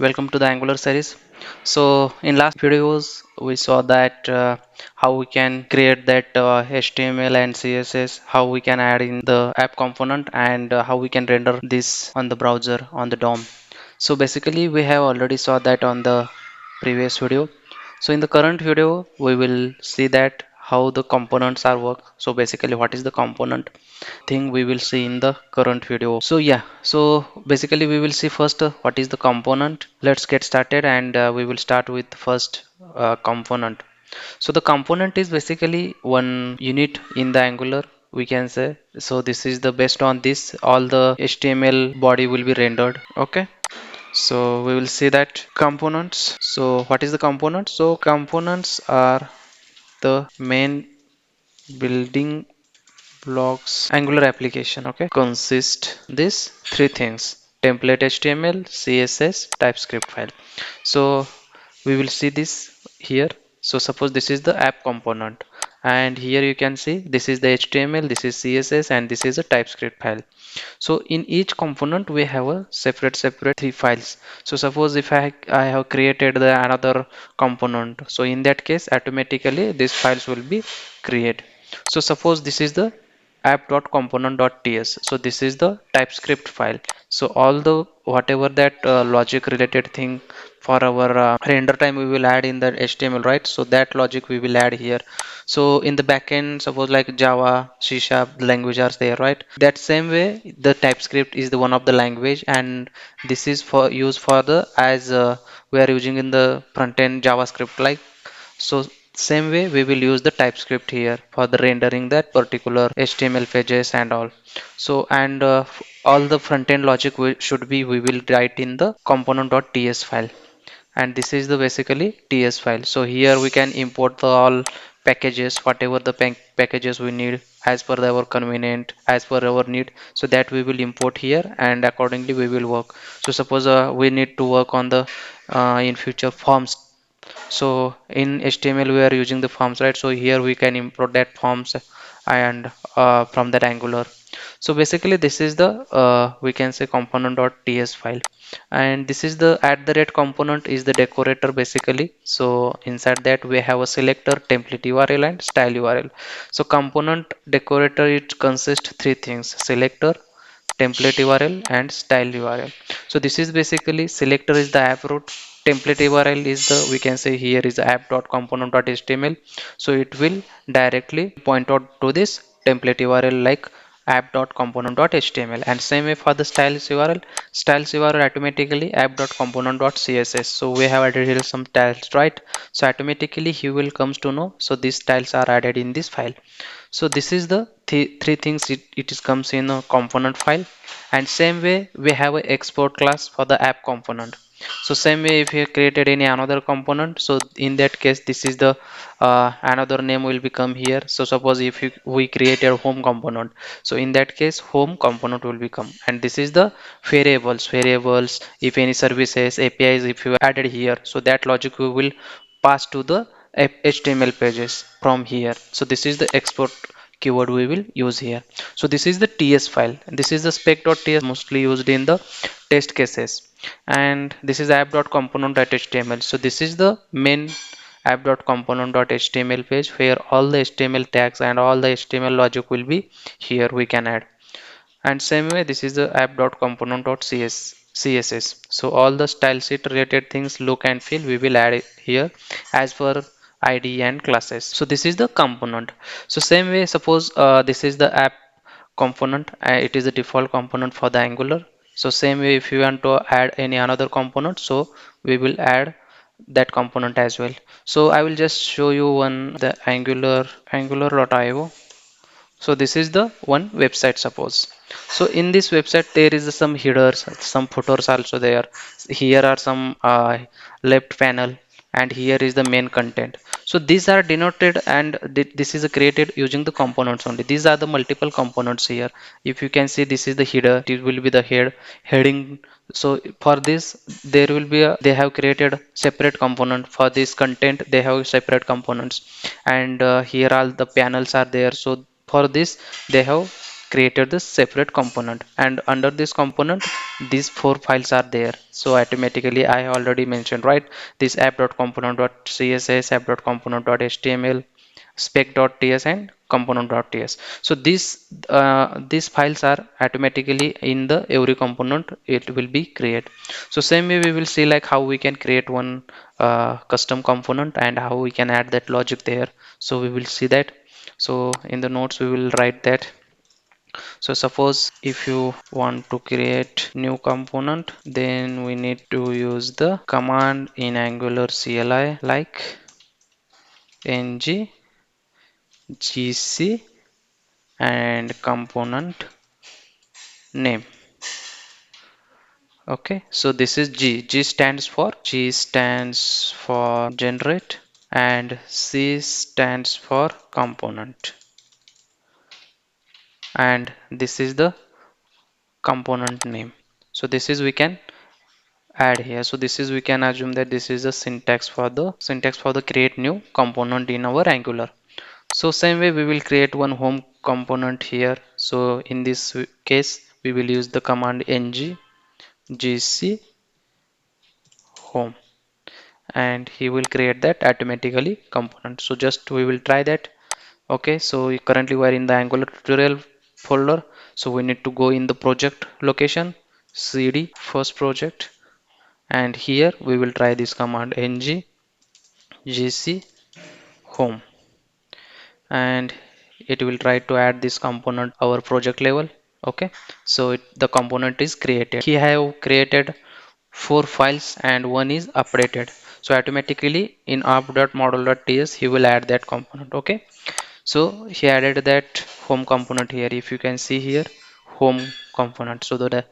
Welcome to the Angular series. So in last videos we saw that how we can create that HTML and CSS, how we can add in the app component, and how we can render this on the browser on the DOM. So basically we have already saw that on the previous video. So in the current video we will see that how the components are work. So basically what is the component thing we will see in the current video. So yeah, so basically we will see first what is the component. Let's get started, and we will start with first component. So the component is basically one unit in the Angular, we can say. So this is the based on this all the HTML body will be rendered. Okay, so we will see that components. So what is the component? So components are the main building blocks Angular application. Okay, consist this three things: template HTML, CSS, TypeScript file. So we will see this here. So suppose this is the app component, and here you can see this is the HTML, this is CSS, and this is a TypeScript file. So in each component we have a separate three files. So suppose if I have created the another component, so in that case automatically these files will be created. So suppose this is the app.component.ts, so this is the TypeScript file. So all the whatever that logic related thing for our render time we will add in the HTML, right? So that logic we will add here. So in the backend, suppose like Java, C Sharp language are there, right? That same way the TypeScript is the one of the language, and this is for use for the as we are using in the front end JavaScript, like. So same way we will use the TypeScript here for the rendering that particular HTML pages and all. So and all the front end logic should be we will write in the component.ts file, and this is the basically ts file. So here we can import the all packages, whatever the packages we need as per our convenient, as per our need, so that we will import here, and accordingly we will work. So suppose we need to work on the in future forms. So in HTML we are using the forms, right? So here we can import that forms and from that Angular. So basically this is the we can say component.ts file, and this is the at the rate component is the decorator basically. So inside that we have a selector, template URL, and style URL. So component decorator, it consists three things: selector, template URL, and style URL. So this is basically selector is the app root, template URL is the we can say here is app.component.html. So it will directly point out to this template URL like app.component.html, and same way for the styles URL automatically app.component.css. So we have added here some styles, right? So automatically he will comes to know, so these styles are added in this file. So this is the three things it is comes in a component file. And same way we have a export class for the app component. So same way if you created any another component, so in that case this is the another name will become here. So suppose if we created home component, so in that case home component will become, and this is the variables if any services APIs if you added here, so that logic we will pass to the HTML pages from here. So this is the export keyword we will use here. So this is the TS file, and this is the spec.ts mostly used in the test cases, and this is app.component.html. So this is the main app.component.html page where all the HTML tags and all the HTML logic will be here we can add. And same way this is the app.component.css. So all the style sheet related things, look and feel, we will add it here as per id and classes. So this is the component. So same way suppose this is the app component, it is the default component for the Angular. So same way if you want to add any another component, so we will add that component as well. So I will just show you one the angular.io. So this is the one website suppose. So in this website there is some headers, some footers also there. Here are some left panel, and here is the main content. So these are denoted, and this is created using the components only. These are the multiple components here. If you can see, this is the header, it will be the heading. So for this there will be they have created separate component. For this content they have separate components, and here all the panels are there. So for this they have created this separate component, and under this component these four files are there. So automatically I already mentioned, right, this app.component.css, app.component.html, spec.ts and component.ts. So these files are automatically in the every component it will be created. So same way we will see like how we can create one custom component and how we can add that logic there. So we will see that. So in the notes we will write that. So suppose if you want to create new component, then we need to use the command in Angular CLI like ng gc and component name. Okay, so this is G stands for generate, and C stands for component, and this is the component name. So this is we can add here. So this is we can assume that this is the syntax for the create new component in our Angular. So same way we will create one home component here. So in this case we will use the command ng gc home, and he will create that automatically component. So just we will try that. Okay, so currently we are in the Angular tutorial folder. So we need to go in the project location, cd first project, and here we will try this command ng gc home, and it will try to add this component our project level. Okay, so the component is created. He have created four files and one is updated. So automatically in app.model.ts he will add that component. Okay, so he added that home component here. If you can see here, home component, so the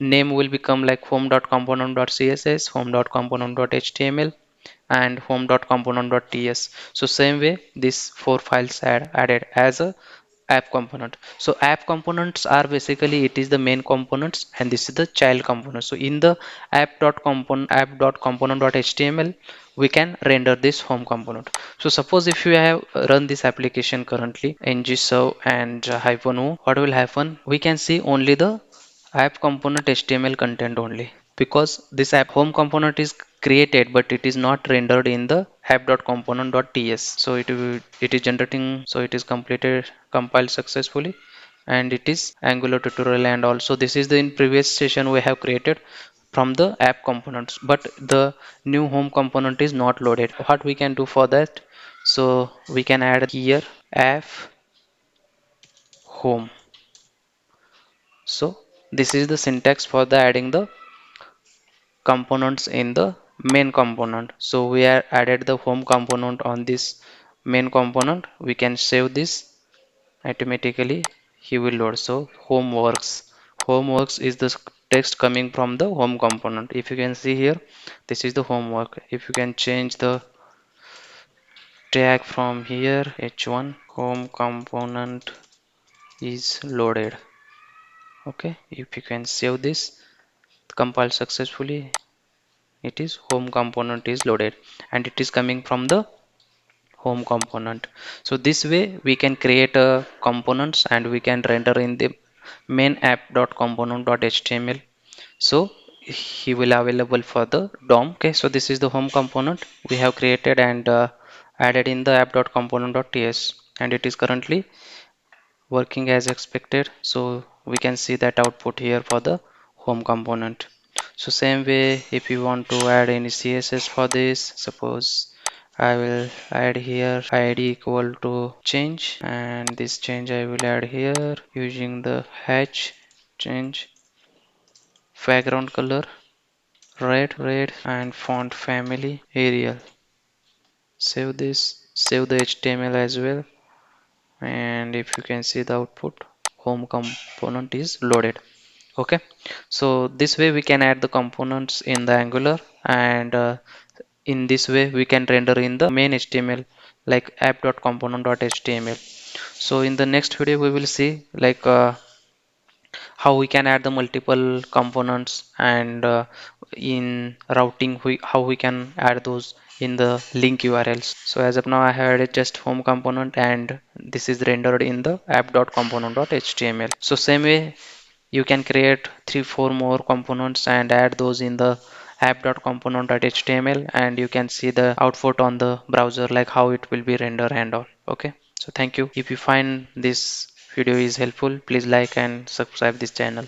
name will become like home.component.css, home.component.html, and home.component.ts. So same way these four files are added as a app component. So app components are basically it is the main components and this is the child component. So in the app.component.html we can render this home component. So suppose if you have run this application currently ng-serve and -o, what will happen? We can see only the app component HTML content only, because this app home component is created but it is not rendered in the app.component.ts. So it is generating, so it is compiled successfully, and it is Angular tutorial, and also this is the in previous session we have created from the app components, but the new home component is not loaded. What we can do for that? So we can add here app home. So this is the syntax for the adding the components in the main component. So we are added the home component on this main component. We can save this automatically. He will load. So homeworks is the text coming from the home component. If you can see here, this is the homework. If you can change the tag from here, h1 home component is loaded. Okay, if you can save this, compile successfully, it is home component is loaded and it is coming from the home component. So this way we can create components and we can render in the main app.component.html. So he will available for the DOM. Okay, so this is the home component we have created and added in the app.component.ts, and it is currently working as expected. So we can see that output here for the home component. So same way, if you want to add any CSS for this, suppose I will add here id equal to change, and this change I will add here using the hatch change, background color red, and font family Arial. Save this, save the HTML as well, and if you can see the output, home component is loaded. Okay, so this way we can add the components in the Angular, and in this way we can render in the main HTML like app.component.html. So in the next video we will see like how we can add the multiple components, and in routing how we can add those in the link URLs. So as of now I have added just home component and this is rendered in the app.component.html. So same way you can create 3 4 more components and add those in the app.component.html and you can see the output on the browser like how it will be rendered and all. Okay, so thank you. If you find this video is helpful, please like and subscribe this channel.